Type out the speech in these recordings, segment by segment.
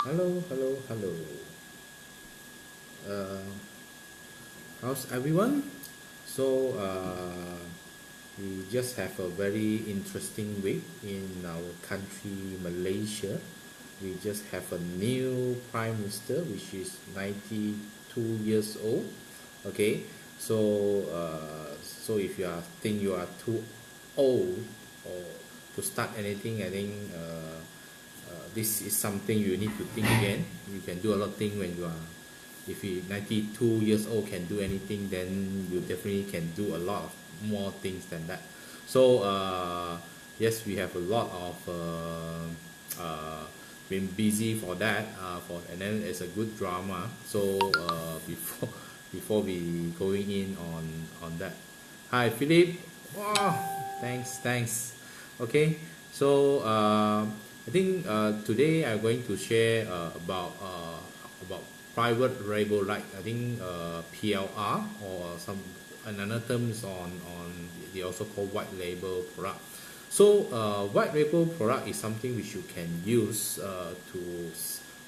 Hello, hello, hello. Uh, how's everyone? We just have a very interesting week in our country, Malaysia. We just have a new prime minister, which is 92 years old. Okay, so if you are think you are too old or to start anything, I think this is something you need to think again. You can do a lot of things when you are, if you 92 years old can do anything, then you definitely can do a lot of more things than that. Yes, we have a lot of been busy for that, and then it's a good drama. Before before we going in on that, hi Philip. Wow, thanks. Okay, I think today I'm going to share about private label, right? I think PLR or some another terms on they also call white label product. White label product is something which you can use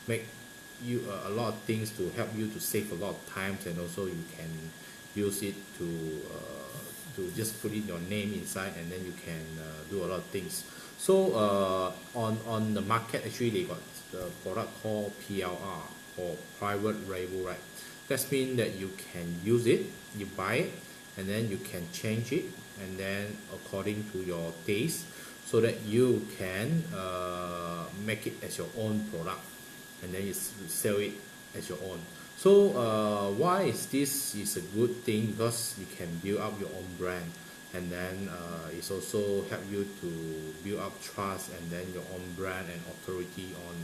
make you a lot of things to help you to save a lot of times, and also you can use it to just put in your name inside, and then you can do a lot of things. On the market, actually they got the product called PLR, or private label, right? That means that you can use it, you buy it, and then you can change it, and then according to your taste, so that you can make it as your own product, and then you sell it as your own. Why is this is a good thing? Because you can build up your own brand, and then it's also help you to build up trust, and then your own brand and authority on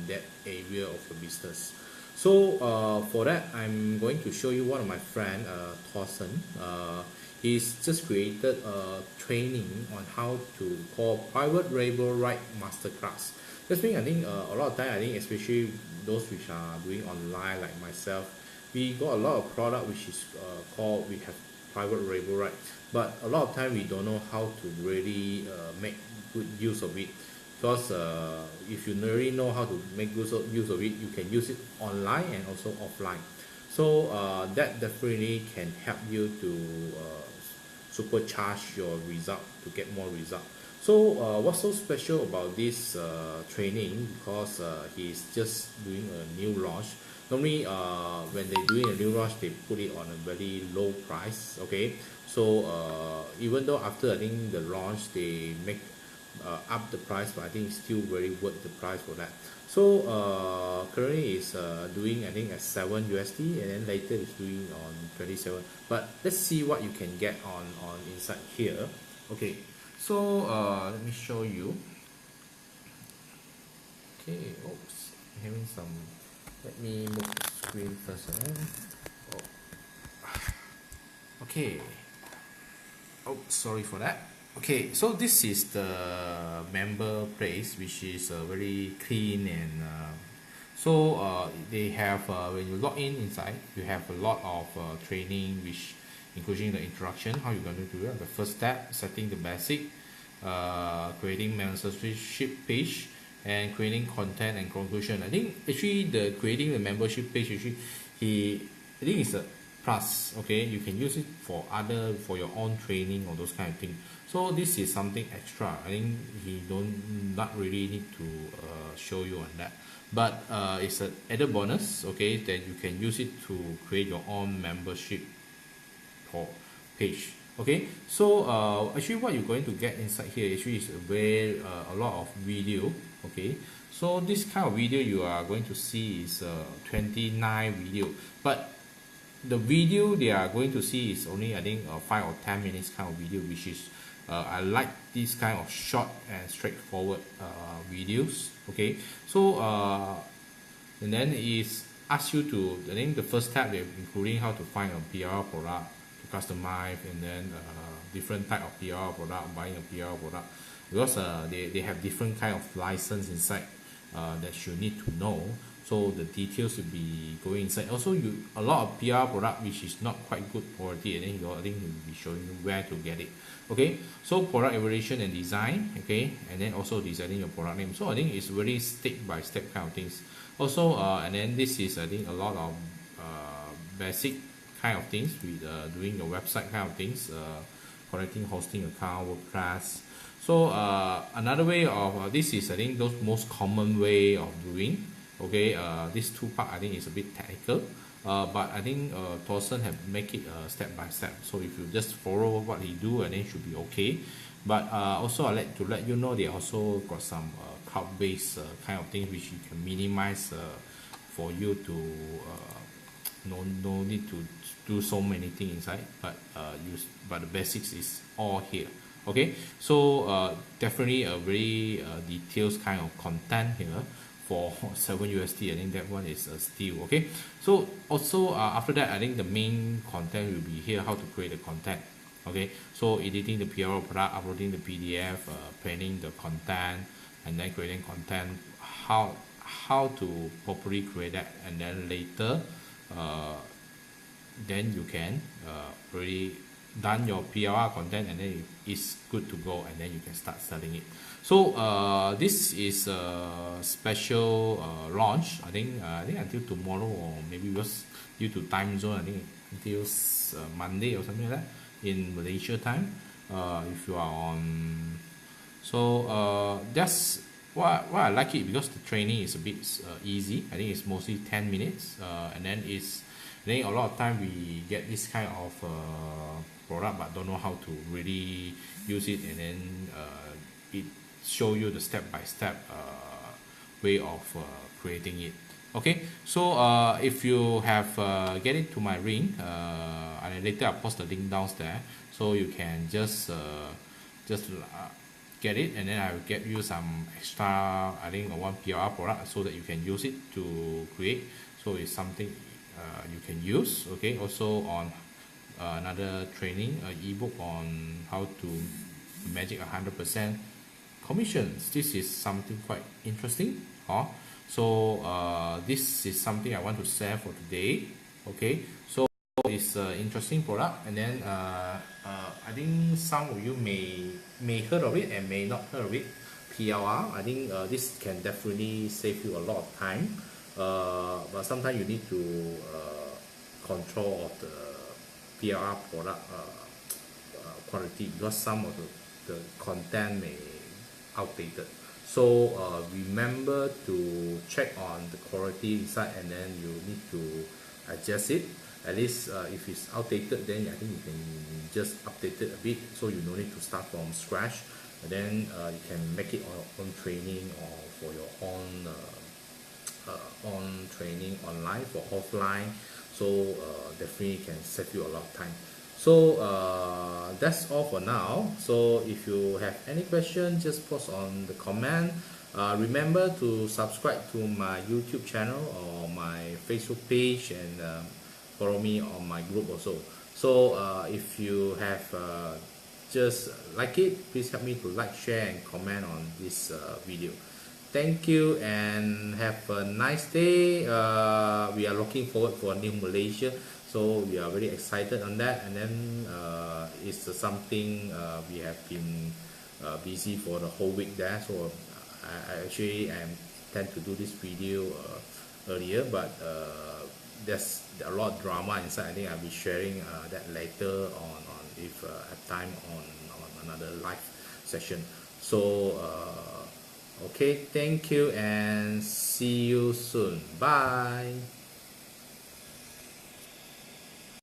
that area of your business. For that, I'm going to show you one of my friend, Thorsten. He's just created a training on how to call private label right masterclass. That's mean I think a lot of time, I think especially those which are doing online like myself, we got a lot of product which is called, we have private label, right? But a lot of time we don't know how to really make good use of it, because if you really know how to make use of it, you can use it online and also offline. That definitely can help you to supercharge your result, to get more result. What's so special about this training? Because he's just doing a new launch. Normally, when they doing a new launch, they put it on a very low price. Okay, even though after I think the launch they make up the price, but I think it's still very worth the price for that. Currently is doing I think at 7 USD, and then later it's doing on 27. But let's see what you can get on inside here. Okay, let me show you. Okay, oops, I'm having some. Let me move the screen first. Oh, okay. Oh, sorry for that. Okay, so this is the member place, which is very clean, and they have when you log in inside, you have a lot of training, which including the introduction, how you're going to do it. The first step, setting the basic, creating membership page, and creating content and conclusion. I think actually the creating the membership page, actually I think it's a plus. Okay, you can use it for your own training or those kind of thing. So this is something extra. I think he don't not really need to show you on that, but it's an added bonus. Okay, that you can use it to create your own membership for page. Okay, actually what you're going to get inside here actually is a lot of video. Okay, so this kind of video you are going to see is 29 video, but the video they are going to see is only I think 5 or 10 minutes kind of video, which is I like this kind of short and straightforward videos. Okay, and then it's ask you to, I think the first step they're including how to find a PR product to customize, and then different type of PR product, buying a PR product, because they have different kind of license inside that you need to know. so the details will be going inside. Also, a lot of PR product which is not quite good quality, and then I think he will be showing you where to get it. Okay, so product evaluation and design. Okay, and then also designing your product name. So I think it's very step by step kind of things. Also, and then this is, I think, a lot of basic kind of things with doing your website kind of things, connecting hosting account, WordPress. So another way of this is, I think, those most common way of doing. Okay, this two part I think is a bit technical, but I think Thorsten have make it step by step. So if you just follow what he do, and then should be okay. But also I like to let you know they also got some cloud-based kind of things which you can minimize for you to no need to do so many things inside, but the basics is all here. Okay, so definitely a very details kind of content here for 7 USD. I think that one is a steal. Okay, so also after that, I think the main content will be here, how to create the content. Okay, so editing the PLR product, uploading the PDF, planning the content, and then creating content, how to properly create that, and then later then you can really done your PLR content, and then it's good to go, and then you can start selling it. So this is a special launch. I think until tomorrow, or maybe because due to time zone, I think until Monday or something like that in Malaysia time. If you are on, so that's why I like it, because the training is a bit easy. I think it's mostly 10 minutes, and then then a lot of time we get this kind of product but don't know how to really use it, and then it show you the step-by-step way of creating it. Okay, so if you have get it to my ring, and later I'll post the link down there, so you can just get it, and then I will get you some extra, I think one PLR product, so that you can use it to create. So it's something you can use. Okay, also on another training ebook on how to magic 100% commissions. This is something quite interesting. So this is something I want to share for today. Okay, so it's an interesting product, and then I think some of you may heard of it and may not heard of it. PLR, I think this can definitely save you a lot of time, but sometimes you need to control of the PLR product quality, because some of the content may outdated. So remember to check on the quality inside, and then you need to adjust it. At least if it's outdated, then I think you can just update it a bit, so you no need to start from scratch. And then you can make it on your own training, or for your own training online, for offline. So definitely can save you a lot of time. So that's all for now. So if you have any question, just post on the comment. Remember to subscribe to my YouTube channel or my Facebook page, and follow me on my group also. So if you have just like it, please help me to like, share, and comment on this video. Thank you, and have a nice day. We are looking forward for New Malaysia, so we are very excited on that. And then it's something we have been busy for the whole week there. So I actually tend to do this video earlier, but there's a lot of drama inside. I think I'll be sharing that later on if I have time on another live session. So okay, thank you, and see you soon. Bye.